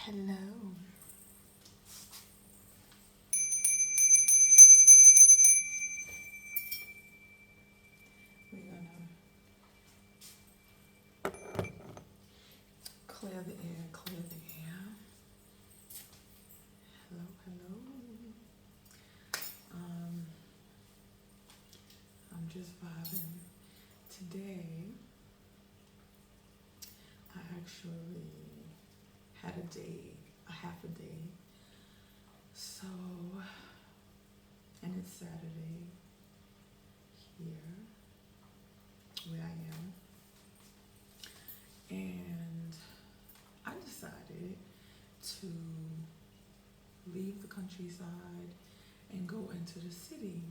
Hello. We're gonna clear the air, clear the air. Hello, hello. Um, I'm just vibing. Today, I actually had a day, a half a day. So, and it's Saturday here where I am. And I decided to leave the countryside and go into the city,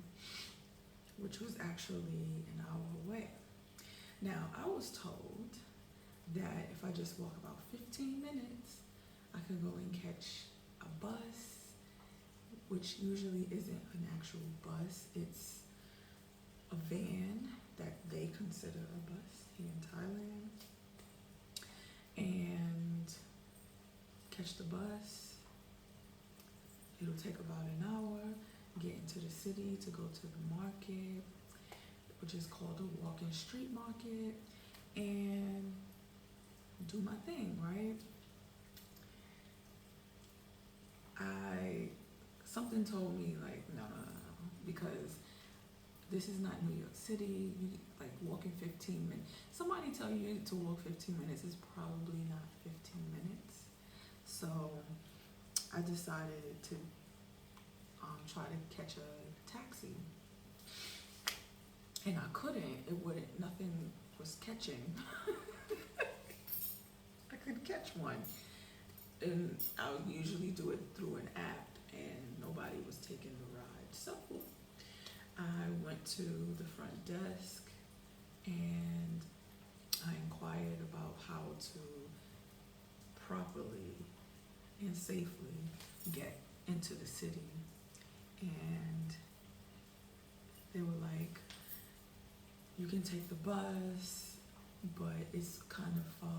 which was actually an hour away. Now, I was told that if I just walk about 15 minutes, I could go and catch a bus, which usually isn't an actual bus, it's a van that they consider a bus here in Thailand, and catch the bus. It'll take about an hour, get into the city to go to the market, which is called a walk-in street market, and do my thing, right? Something told me like no, because this is not New York City. You like walking 15 minutes. Somebody tell you to walk 15 minutes is probably not 15 minutes. So I decided to try to catch a taxi, and I couldn't. It wouldn't. Nothing was catching. I couldn't catch one, and I would usually do it through an app, and nobody was taking the ride. So I went to the front desk and I inquired about how to properly and safely get into the city. And they were like, you can take the bus, but it's kind of far.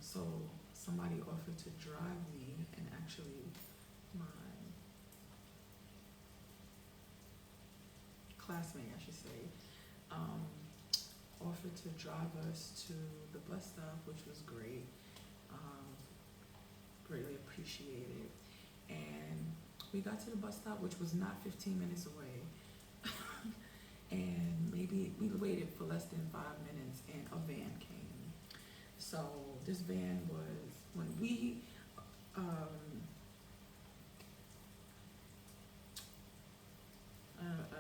So somebody offered to drive me, and actually my classmate, I should say, offered to drive us to the bus stop, which was great. Um, Greatly appreciated. And we got to the bus stop, which was not 15 minutes away. And maybe we waited for less than 5 minutes, and a van came. So this van was, when we, I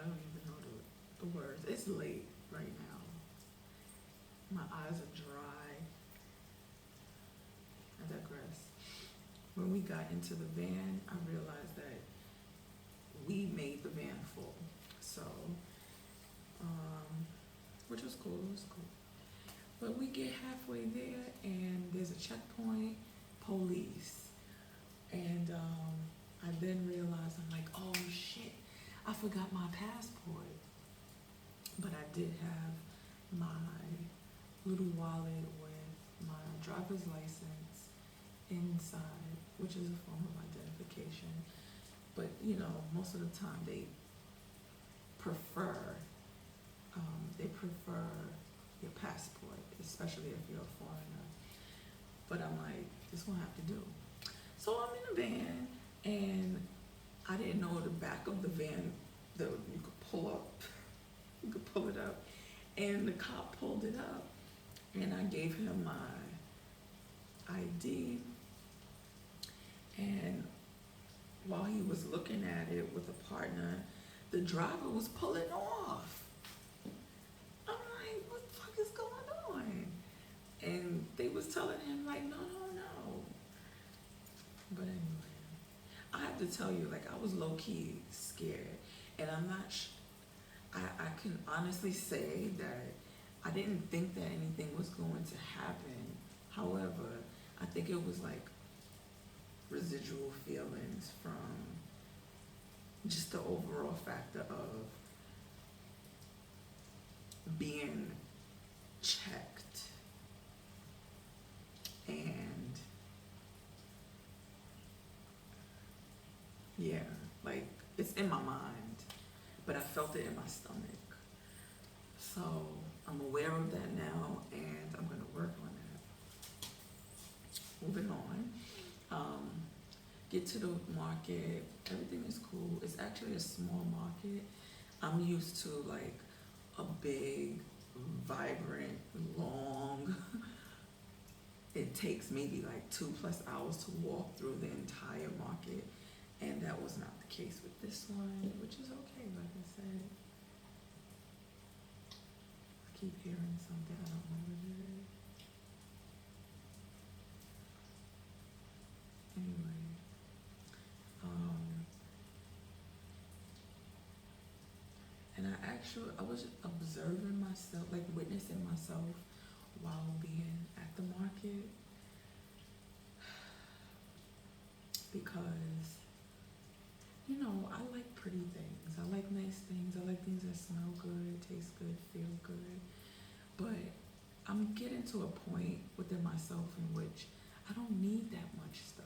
don't even know the words. It's late right now. My eyes are dry. I digress. When we got into the van, I realized that we made the van full. So, which was cool. It was cool. But we get halfway there, and there's a checkpoint, police, and I then realized, I'm like, oh shit, I forgot my passport. But I did have my little wallet with my driver's license inside, which is a form of identification. But you know, most of the time prefer they prefer your passport, especially if you're a foreigner. But I'm like, this gonna have to do. So I'm in the van, and I didn't know the back of the van that you could pull up. You could pull it up, and the cop pulled it up, and I gave him my ID, and while he was looking at it with a partner, the driver was pulling off. I'm like, what the fuck is going on? And they was telling him like, no, no, no. But anyway, I have to tell you, like, I was low key scared, and I'm not. I can honestly say that I didn't think that anything was going to happen. However, I think it was like residual feelings from just the overall factor of being checked and It's in my mind, but I felt it in my stomach. So I'm aware of that now, and I'm gonna work on that. Moving on. Get to the market. Everything is cool. It's actually a small market. I'm used to like a big, vibrant, long. It takes maybe like 2+ hours to walk through the entire market, and that was not the case with this one, which is okay. Like I said, I keep hearing something. I don't know what it is. Anyway, and I was observing myself, like witnessing myself while being at the market, because I like pretty things. I like nice things. I like things that smell good, taste good, feel good. But I'm getting to a point within myself in which I don't need that much stuff.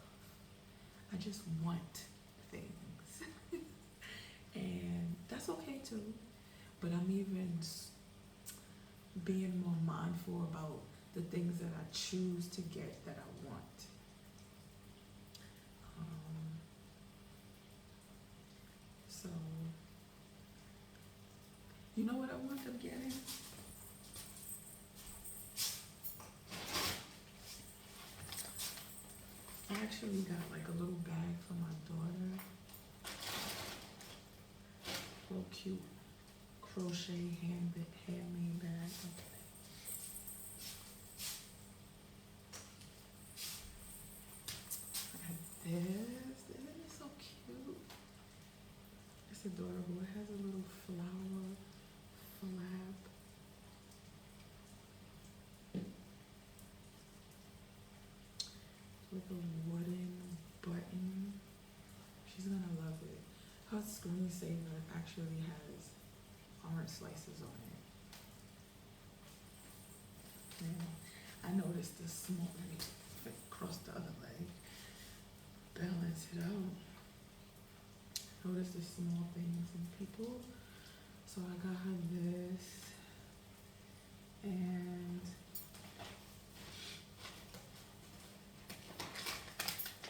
I just want things. And that's okay too. But I'm even being more mindful about the things that I choose to get that I want. So, you know what I wound up getting? I actually got like a little bag for my daughter. Little cute crochet handmade bag. I got this. Isn't it so cute? It's adorable. It has a little flower flap. With a wooden button. She's gonna love it. Her screensaver actually has orange slices on it. Now, I noticed the small, let me cross the other leg, balance it out. Notice the small things in people. So I got her this, and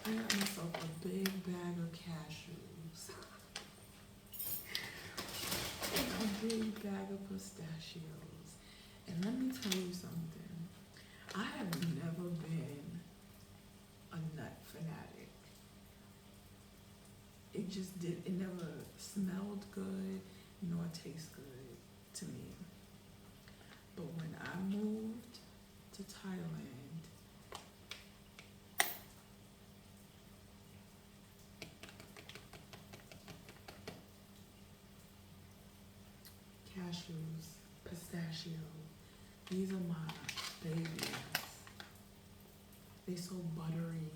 I got myself a big bag of cashews. And a big bag of pistachios. And let me tell you something. I have never been a nut fanatic. It never smelled good, nor tastes good to me. But when I moved to Thailand, cashews, pistachio, these are my babies. They're so buttery.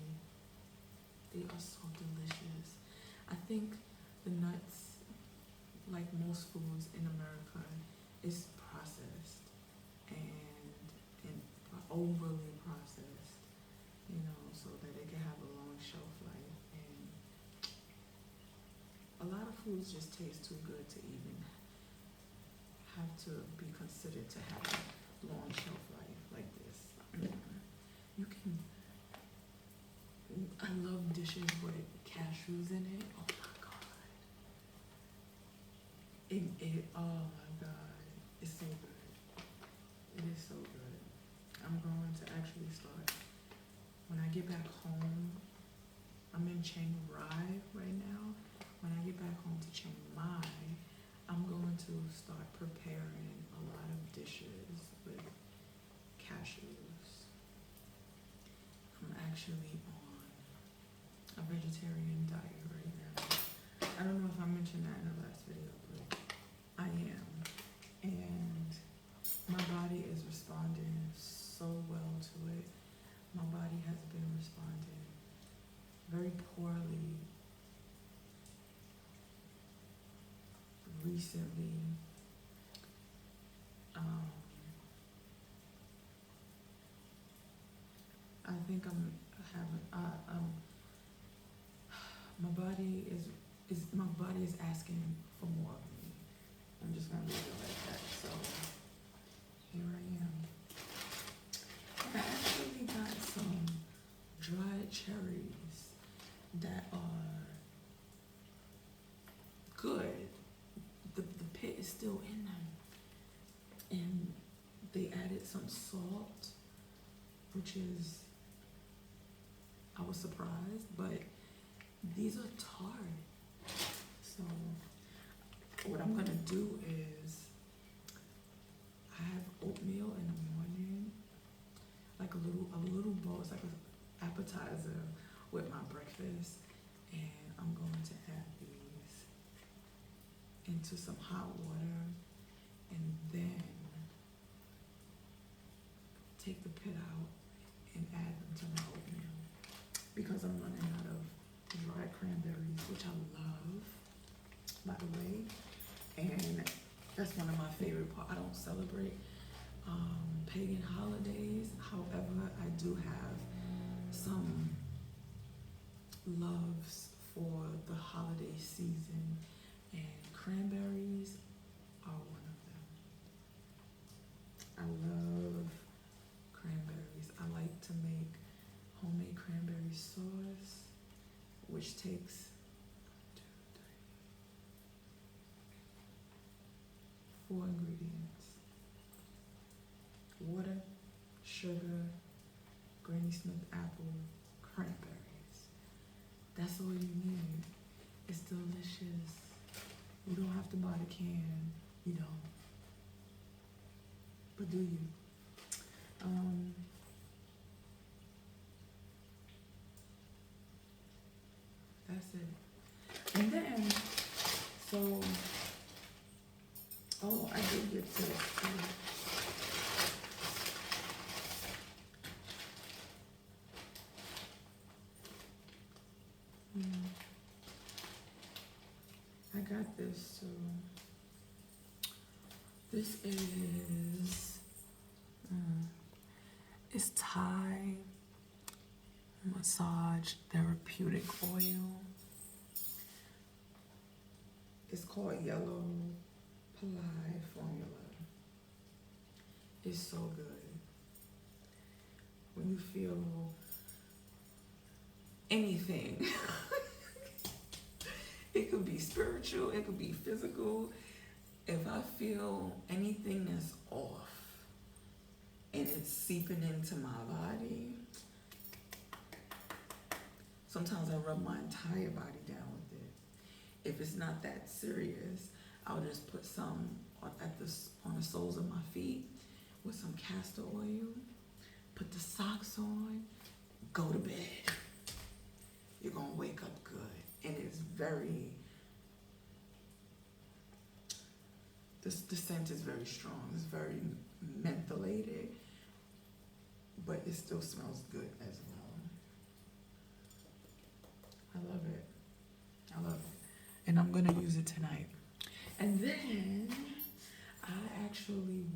They are so delicious. I think the nuts, like most foods in America, is processed and overly processed, so that it can have a long shelf life. And a lot of foods just taste too good to even have to be considered to have a long shelf life like this. You can. I love dishes with cashews in it. Oh my god. Oh my god. It's so good. It is so good. I'm going to actually start, when I get back home, I'm in Chiang Rai right now. When I get back home to Chiang Mai, I'm going to start preparing a lot of dishes with cashews. I'm actually on a vegetarian diet right now. I don't know if I mentioned that in the last video, but I am. And my body is responding so well to it. My body has been responding very poorly recently. I think I'm having, my body is is my body is asking for more of me. I'm just gonna leave it like that. So here I am. I actually got some dried cherries that are good. The pit is still in them. And they added some salt, which is, I was surprised, but these are tart. So what I'm gonna do is, I have oatmeal in the morning, like a little bowl. It's like an appetizer with my breakfast, and I'm going to add these into some hot water, and then take the pit out and add them to my oatmeal, because I'm running out of dried cranberries, which I love, by the way. And that's one of my favorite parts. I don't celebrate pagan holidays. However, I do have some loves for the holiday season, and cranberries are one of them. I love cranberries. I like to make homemade cranberry sauce, which takes 4 ingredients: water, sugar, Granny Smith apple, cranberries. That's all you need. It's delicious. You don't have to buy the can. You don't. But do you? That's it. And then, so, oh, I did get to I got this, so this is, it's Thai massage therapeutic oil. It's called Yellow Ply Formula. It's so good. When you feel anything, it could be spiritual, it could be physical. If I feel anything that's off and it's seeping into my body, sometimes I rub my entire body down with it. If it's not that serious, I'll just put some on the soles of my feet with some castor oil, put the socks on, go to bed. You're gonna wake up good. And it's very, the scent is very strong. It's very mentholated, but it still smells good as well. I love it. I love it. And I'm gonna use it tonight. And then I actually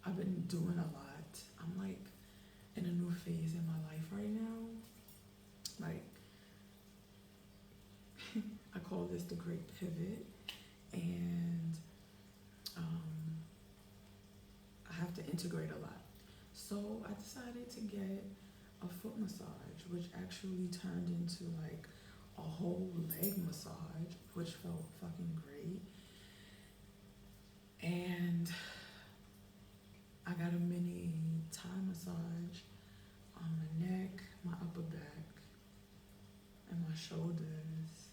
I've been doing a lot. I'm like in a new phase in my life right now. Like, I call this the great pivot, and I have to integrate a lot. So I decided to get a foot massage, which actually turned into like a whole leg massage, which felt fucking great. And I got a mini Thai massage on my neck, my upper back, and my shoulders.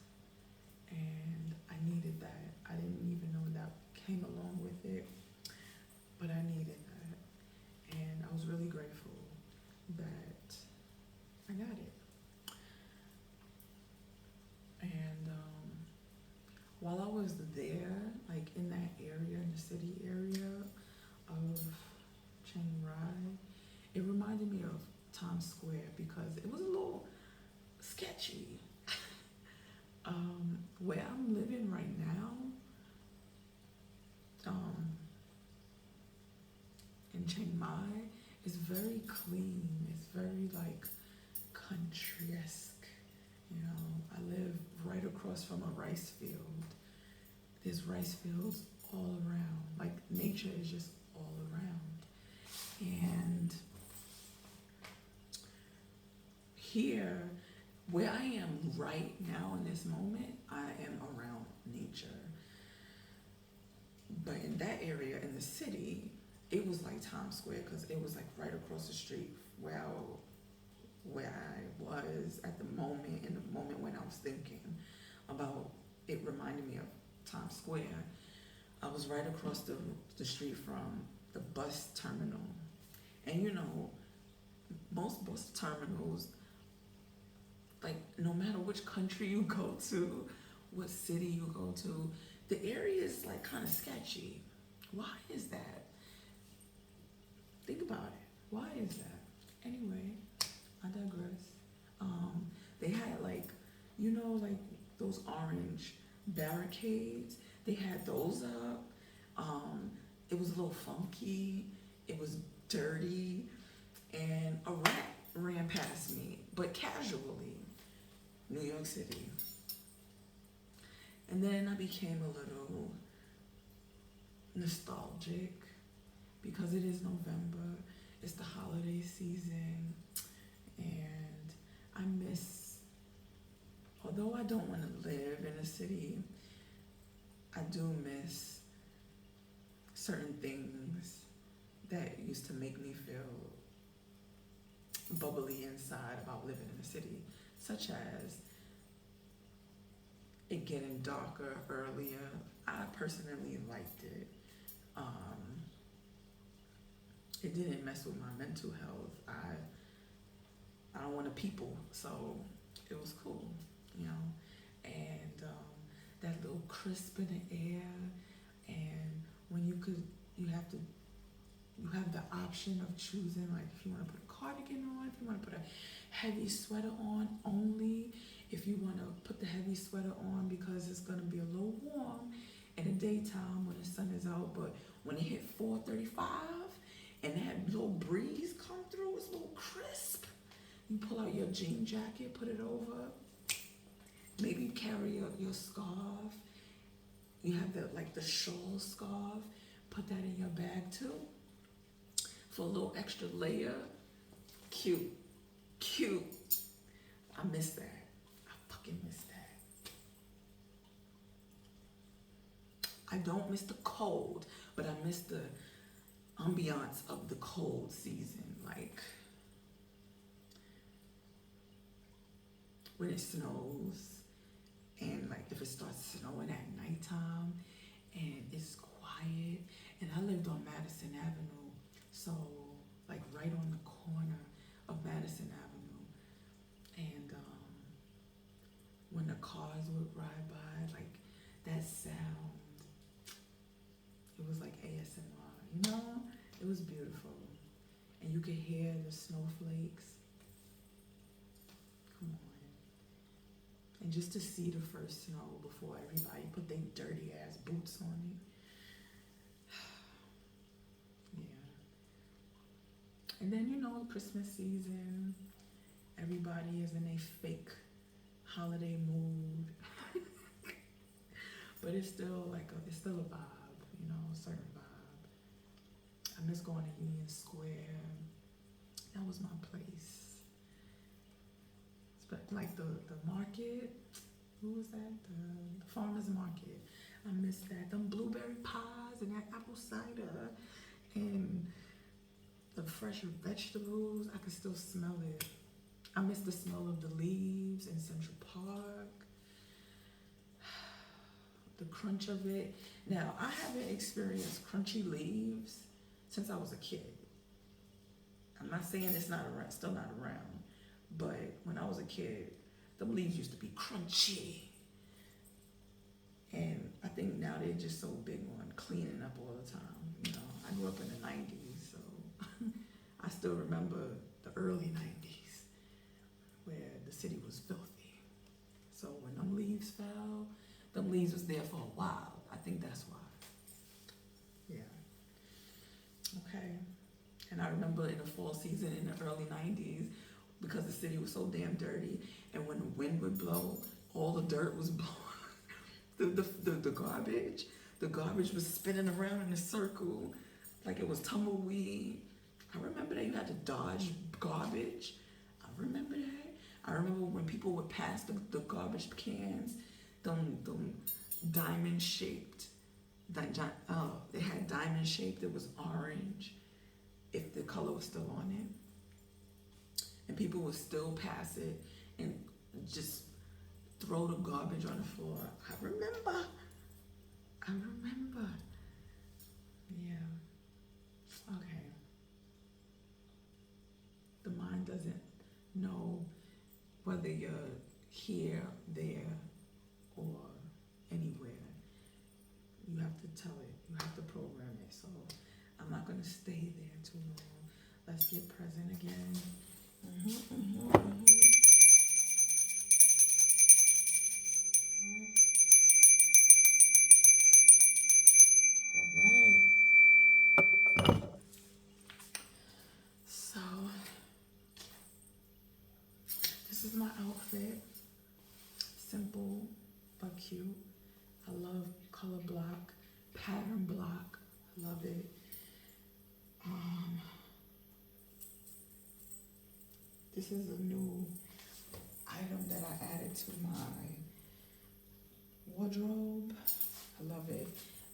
And I needed that. I didn't even know that came along with it, but I needed that. And I was really grateful that I got it. And while I was there, like in that area, in the city area of Chiang Rai, it reminded me of Times Square because it was a little sketchy. Where I'm living right now, in Chiang Mai, is very clean. It's very like country-esque You know, I live right across from a rice field. There's rice fields all around. Like nature is just all around. And here, where I am right now in this moment, I am around nature. But in that area in the city, it was like Times Square because it was like right across the street where I was at the moment, in the moment when I was thinking about it reminded me of Times Square. I was right across the street from the bus terminal. And you know, most bus terminals, like no matter which country you go to, what city you go to, the area is like kind of sketchy. Why is that? Think about it. Why is that? Anyway, I digress. They had like, you know, like those orange barricades. They had those up. It was a little funky. It was dirty, and a rat ran past me, but casually. New York City. And then I became a little nostalgic because it is November, it's the holiday season, and I miss, although I don't want to live in a city, I do miss certain things that used to make me feel bubbly inside about living in a city, such as it getting darker earlier. I personally liked it. It didn't mess with my mental health. I don't want to people, so it was cool, you know. And that little crisp in the air, and when you have the option of choosing, like if you want to put a cardigan on, if you want to put a heavy sweater on only, if you want to put the heavy sweater on because it's going to be a little warm in the daytime when the sun is out, but when it hit 4:35 and that little breeze come through, it's a little crisp. You pull out your jean jacket, put it over, maybe carry your scarf. You have the shawl scarf, put that in your bag too for a little extra layer. Cute. I miss that. I fucking miss that. I don't miss the cold, but I miss the ambiance of the cold season. Like when it snows, and like if it starts snowing at nighttime and it's quiet. And I lived on Madison Avenue, so like right on the corner of Madison Avenue. And when the cars would ride by, like that sound, it was like ASMR, you know? It was beautiful. And you could hear the snowflakes. Come on. And just to see the first snow before everybody put their dirty ass boots on it. And then, you know, Christmas season, everybody is in a fake holiday mood. But it's still it's still a vibe, you know, a certain vibe. I miss going to Union Square. That was my place. But like the market, who was that? The farmer's market. I miss that. Them blueberry pies and that apple cider and the fresh vegetables, I can still smell it. I miss the smell of the leaves in Central Park. The crunch of it. Now, I haven't experienced crunchy leaves since I was a kid. I'm not saying it's not around, still not around, but when I was a kid, the leaves used to be crunchy. And I think now they're just so big on cleaning up all the time. You know, I grew up in the 90s, so I still remember the early 90s where the city was filthy. So when them leaves fell, them leaves was there for a while. I think that's why. Yeah. Okay. And I remember in the fall season in the early 90s, because the city was so damn dirty. And when the wind would blow, all the dirt was blowing. The garbage was spinning around in a circle like it was tumbleweed. I remember that you had to dodge garbage. I remember that. I remember when people would pass the garbage cans, them diamond shaped. They had diamond shaped. It was orange, if the color was still on it, and people would still pass it and just throw the garbage on the floor. I remember. Yeah. Okay. The mind doesn't know whether you're here, there, or anywhere. You have to tell it. You have to program it. So I'm not gonna stay there too long. Let's get present again. All right. So this is my outfit. Simple but cute. I love color block, pattern block. I love it. This is a new item that I added to my wardrobe. I love it.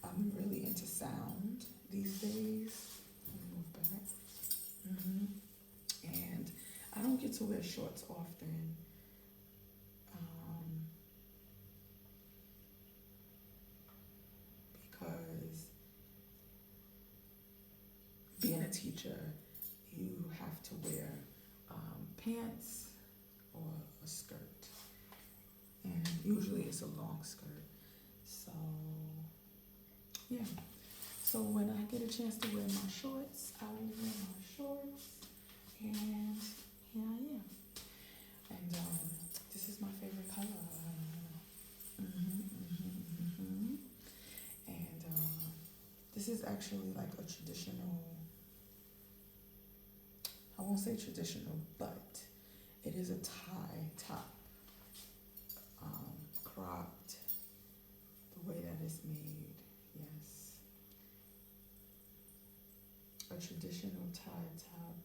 I'm really into sound these days. Let me move back. And I don't get to wear shorts often. Because being a teacher, you have to wear pants or a skirt. And usually it's a long skirt. So, yeah. So when I get a chance to wear my shorts, I will wear my shorts. And here I am. And this is my favorite color. And this is actually like a traditional, I won't say traditional, but it is a tie top, cropped, the way that it's made, yes. A traditional tie top.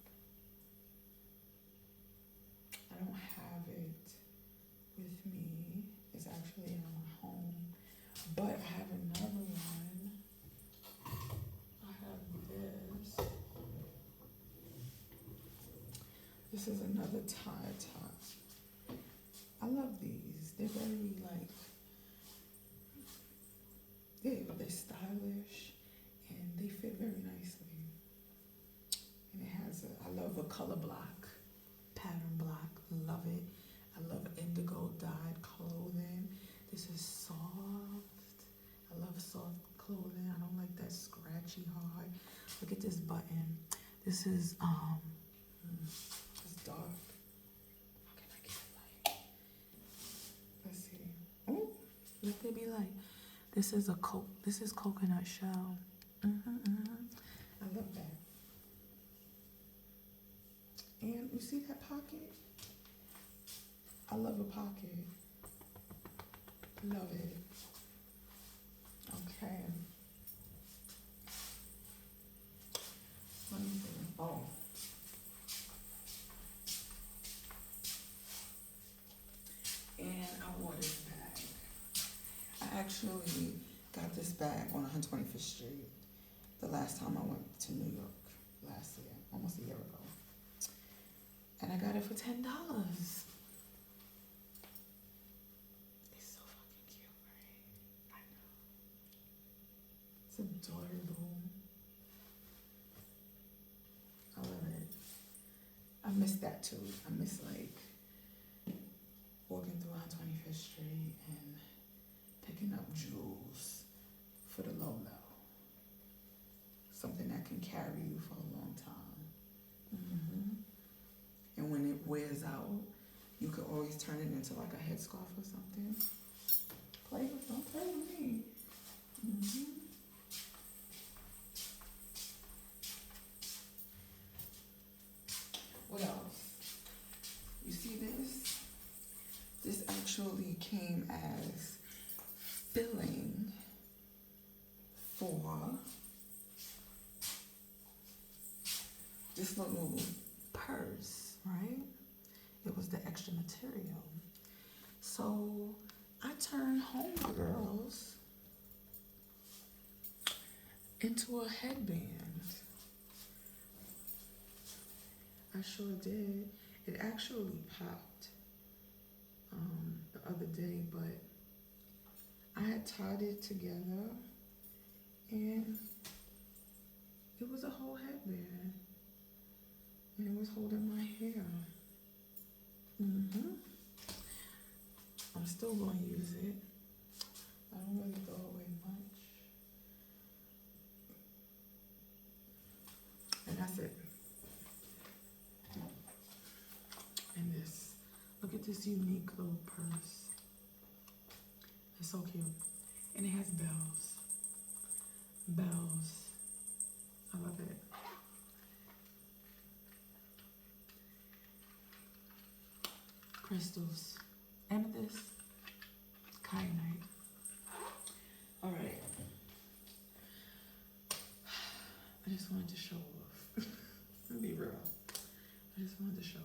I don't have it with me. It's actually in my home. But I have another one. I have this. This is another tie top. I love these. They're very like, they're stylish and they fit very nicely. And it has I love a color block, pattern block. Love it. I love indigo dyed clothing. This is soft. I love soft clothing. I don't like that scratchy hard. Look at this button. This is it's dark. How can I get it light? Let's see. Oh, let there be light. This is this is coconut shell. I love that. And you see that pocket? I love a pocket. Love it. Okay. Let me see. Oh. And I wore this bag. I actually got this bag on 125th Street the last time I went to New York last year, almost a year ago. And I got it for $10. It's so fucking cute, right? I know. It's adorable. I love it. I miss that too. I miss like walking through 125th Street and picking up jewels for the low. Something that can carry you for a long time. And when it wears out, you could always turn it into like a headscarf or something. Don't play with me. What else? new purse, right? It was the extra material. So I turned Homegirls into a headband. I sure did. It actually popped the other day, but I had tied it together and it was a whole headband. And it was holding my hair. I'm still going to use it. I don't really throw away much. And that's it. And this. Look at this unique little purse. It's so cute. And it has bells. Bells. I love it. Crystals. Amethyst. Kyanite. All right. I just wanted to show off. Let me be real. I just wanted to show off.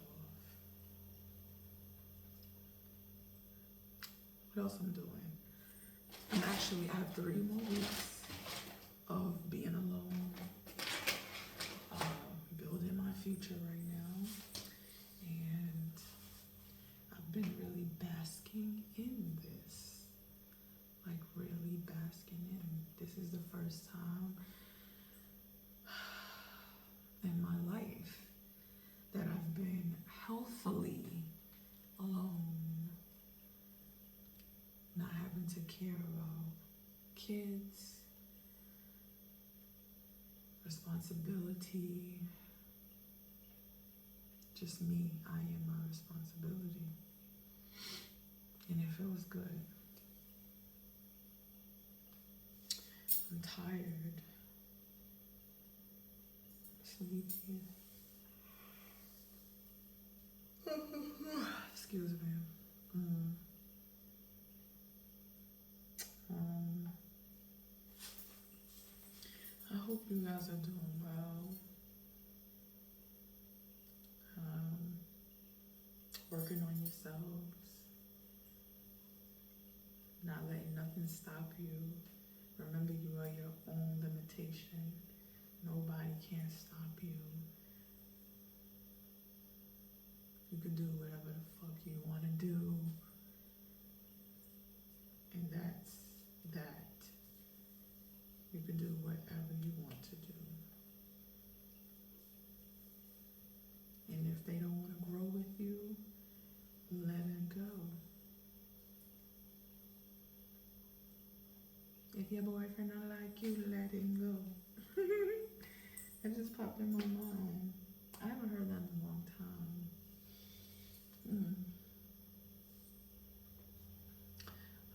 What else I'm doing? I have 3 more weeks of being alone, building my future right now, and I've been really basking in this, like really basking in. This is the first time in my life that I've been healthily alone, not having to care about kids, responsibility, just me. I am my responsibility. And it feels good. I'm tired, sleepy. Excuse me. I hope you guys are doing well. Working on yourselves. Not letting nothing stop you. Remember, you are your own limitation. Nobody can stop you. You can do whatever the fuck you want to do. And that's that. You can do whatever you want to do. And if they don't want to grow with you, let it go. If your boyfriend don't like you, let him go. It just popped in my mind. I haven't heard that in a long time.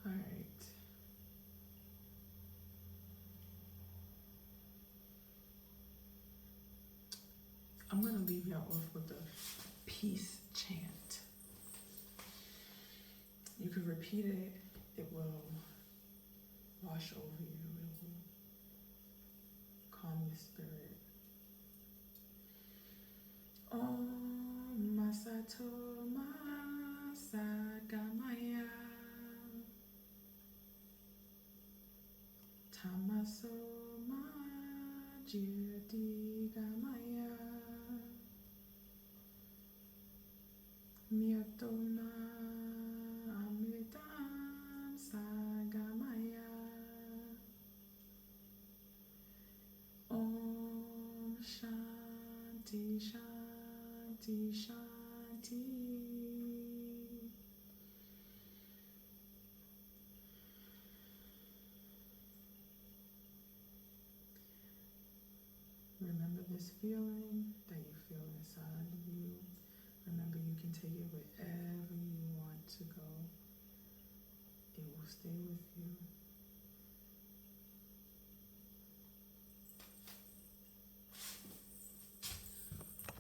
All right. I'm gonna leave y'all off with a peace chant. You can repeat it. It will wash over you. It will calm your spirit. Om Masato Masagamaya Tamaso Majirdigamaya Myatona Amritam Sagamaya Om Shanti Shanti Shanti. Remember this feeling that you feel